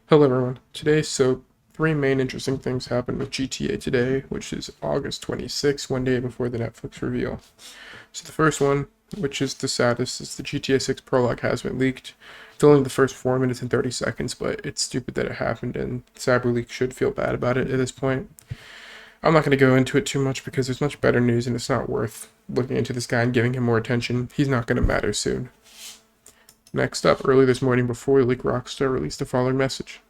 Hello everyone. Three main interesting things happened with GTA today, which is August 26th, one day before the Netflix reveal. So the first one, which is the saddest, is the GTA 6 prologue has been leaked. It's only the first 4 minutes and 30 seconds, but it's stupid that it happened, and CyberLeak should feel bad about it at this point. I'm not going to go into it too much because there's much better news, and it's not worth looking into this guy and giving him more attention. He's not going to matter soon. Next up, early this morning before the leak, Rockstar released the following message.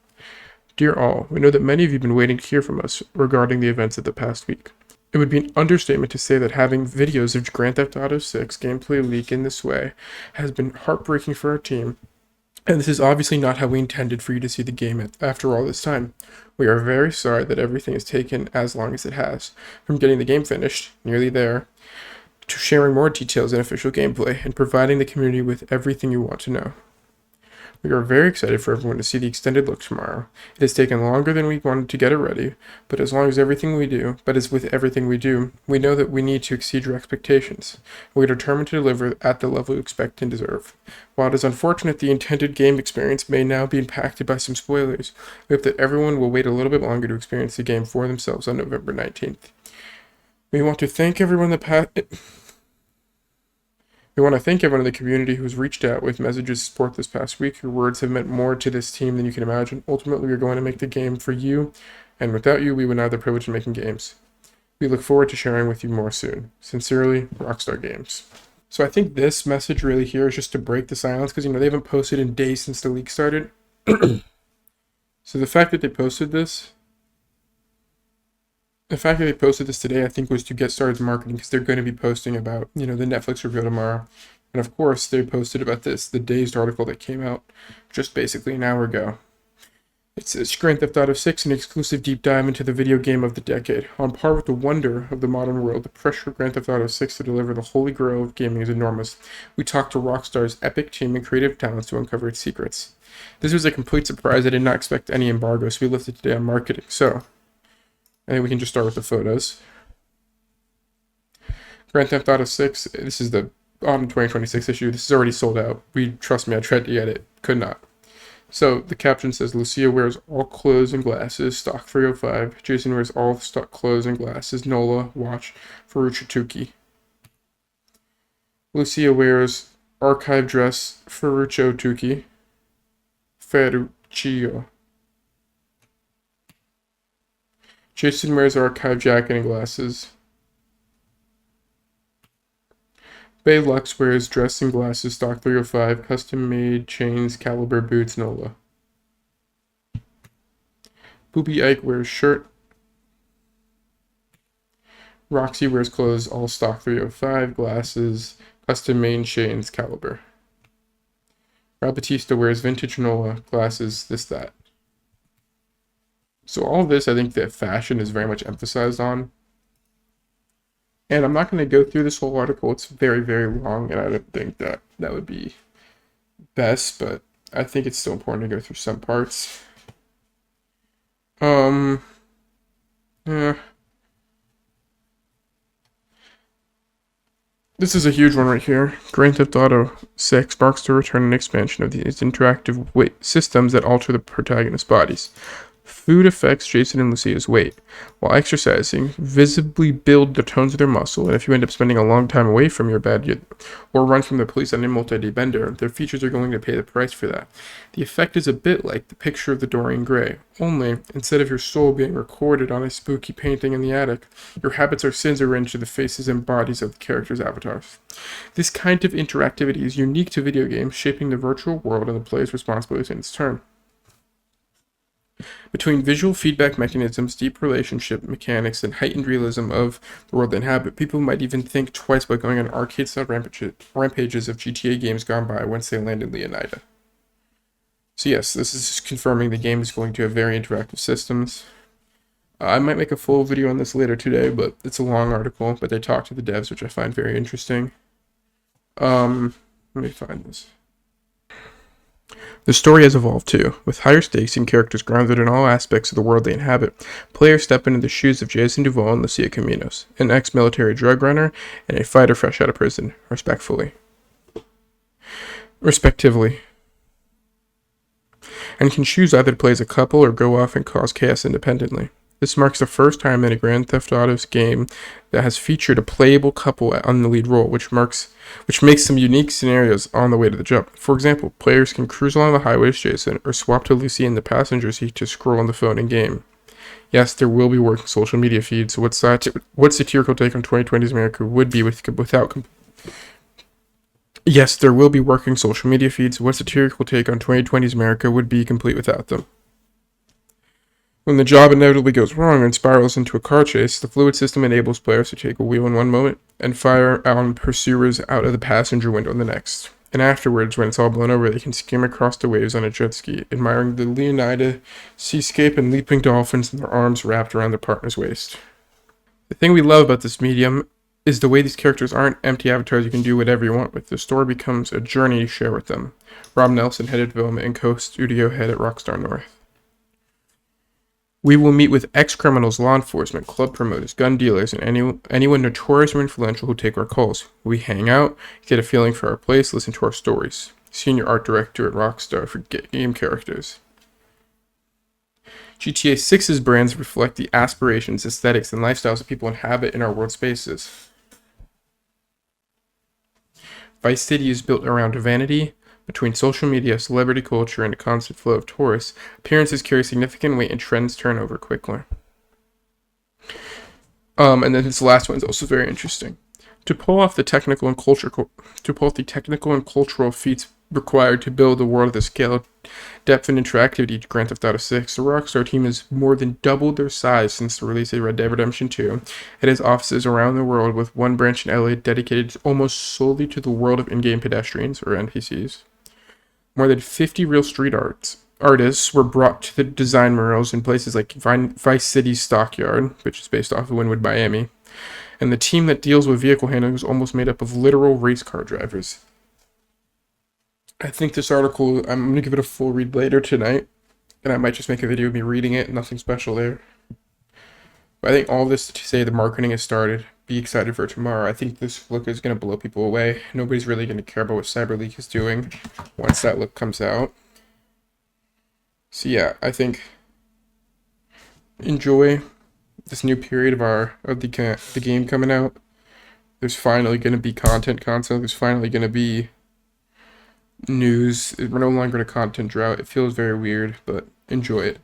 Dear all, we know that many of you have been waiting to hear from us regarding the events of the past week. It would be an understatement to say that having videos of Grand Theft Auto 6 gameplay leak in this way has been heartbreaking for our team, and this is obviously not how we intended for you to see the game after all this time. We are very sorry that everything has taken as long as it has, from getting the game finished, nearly there, to sharing more details and official gameplay, and providing the community with everything you want to know. We are very excited for everyone to see the extended look tomorrow. It has taken longer than we wanted to get it ready, but as with everything we do, we know that we need to exceed your expectations. We are determined to deliver at the level you expect and deserve. While it is unfortunate the intended game experience may now be impacted by some spoilers, we hope that everyone will wait a little bit longer to experience the game for themselves on November 19th. We want to thank everyone in the community who has reached out with messages of support this past week. Your words have meant more to this team than you can imagine. Ultimately, we are going to make the game for you, and without you, we would not have the privilege of making games. We look forward to sharing with you more soon. Sincerely, Rockstar Games. So I think this message really here is just to break the silence, because, they haven't posted in days since the leak started. So the fact that they posted this today, I think, was to get started marketing, because they're going to be posting about, the Netflix reveal tomorrow. And of course, they posted about the Dazed article that came out just basically an hour ago. It says Grand Theft Auto 6, an exclusive deep dive into the video game of the decade. On par with the wonder of the modern world, the pressure of Grand Theft Auto 6 to deliver the holy grail of gaming is enormous. We talked to Rockstar's epic team and creative talents to uncover its secrets. This was a complete surprise. I did not expect any embargo, so we lifted today on marketing. So, I think we can just start with the photos. Grand Theft Auto 6, this is the autumn 2026 issue. This is already sold out. Trust me, I tried to get it. Could not. So, the caption says, Lucia wears all clothes and glasses, stock 305. Jason wears all stock clothes and glasses, Nola, watch, Ferruccio Tucci. Lucia wears archive dress, Ferruccio Tucci. Ferruccio. Jason wears archive jacket and glasses. Bay Lux wears dress and glasses, stock 305, custom-made chains, caliber boots, Nola. Poopy Ike wears shirt. Roxy wears clothes, all stock 305, glasses, custom-made chains, caliber. Rob Batista wears vintage Nola, glasses, this, that. So all of this, I think that fashion is very much emphasized on. And I'm not going to go through this whole article. It's very, very long, and I don't think that would be best, but I think it's still important to go through some parts. Yeah. This is a huge one right here. Grand Theft Auto 6 marks the return and expansion of these interactive systems that alter the protagonist's bodies. Food affects Jason and Lucia's weight. While exercising, visibly build the tones of their muscle, and if you end up spending a long time away from your bed or run from the police on a multi-day bender, their features are going to pay the price for that. The effect is a bit like the picture of the Dorian Gray, only instead of your soul being recorded on a spooky painting in the attic, your habits or sins are into the faces and bodies of the characters' avatars. This kind of interactivity is unique to video games, shaping the virtual world and the player's responsibilities in its turn. Between visual feedback mechanisms, deep relationship mechanics, and heightened realism of the world they inhabit, people might even think twice about going on arcade-style rampages of GTA games gone by once they land in Leonida. So yes, this is confirming the game is going to have very interactive systems. I might make a full video on this later today, but it's a long article, but they talk to the devs, which I find very interesting. Let me find this. The story has evolved too, with higher stakes and characters grounded in all aspects of the world they inhabit. Players step into the shoes of Jason Duval and Lucia Caminos, an ex-military drug runner and a fighter fresh out of prison, respectively. and can choose either to play as a couple or go off and cause chaos independently. This marks the first time in a Grand Theft Auto game that has featured a playable couple on the lead role, which makes some unique scenarios on the way to the jump. For example, players can cruise along the highway as Jason, or swap to Lucy in the passenger seat to scroll on the phone in game. Yes, there will be working social media feeds. What satirical take on 2020's America would be without? Yes, there will be working social media feeds. What satirical take on 2020's America would be complete without them? When the job inevitably goes wrong and spirals into a car chase, the fluid system enables players to take a wheel in one moment and fire on pursuers out of the passenger window in the next. And afterwards, when it's all blown over, they can skim across the waves on a jet ski, admiring the Leonida seascape and leaping dolphins in their arms wrapped around their partner's waist. The thing we love about this medium is the way these characters aren't empty avatars you can do whatever you want with. The story becomes a journey you share with them. Rob Nelson, head of development and co-studio head at Rockstar North. We will meet with ex-criminals, law enforcement, club promoters, gun dealers, and anyone notorious or influential who take our calls. We hang out, get a feeling for our place, listen to our stories. Senior art director at Rockstar for game characters. GTA 6's brands reflect the aspirations, aesthetics, and lifestyles that people inhabit in our world spaces. Vice City is built around vanity. Between social media, celebrity culture, and a constant flow of tourists, appearances carry significant weight and trends turn over quickly. And then this last one is also very interesting. To pull off the technical and cultural feats required to build a world of the scale, depth, and interactivity to Grand Theft Auto 6, the Rockstar team has more than doubled their size since the release of Red Dead Redemption 2. It has offices around the world, with one branch in LA dedicated almost solely to the world of in-game pedestrians, or NPCs. More than 50 real street artists were brought to the design murals in places like Vice City's Stockyard, which is based off of Wynwood, Miami, and the team that deals with vehicle handling is almost made up of literal race car drivers. I think this article, I'm going to give it a full read later tonight, and I might just make a video of me reading it, nothing special there. But I think all this to say the marketing has started. Be excited for tomorrow. I think this look is going to blow people away. Nobody's really going to care about what CyberLeak is doing once that look comes out. So yeah, I think enjoy this new period of the game coming out. There's finally going to be content constantly. There's finally going to be news. We're no longer in a content drought. It feels very weird, but enjoy it.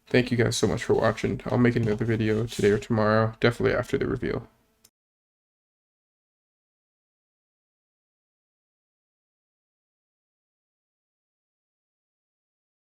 Thank you guys so much for watching. I'll make another video today or tomorrow, definitely after the reveal.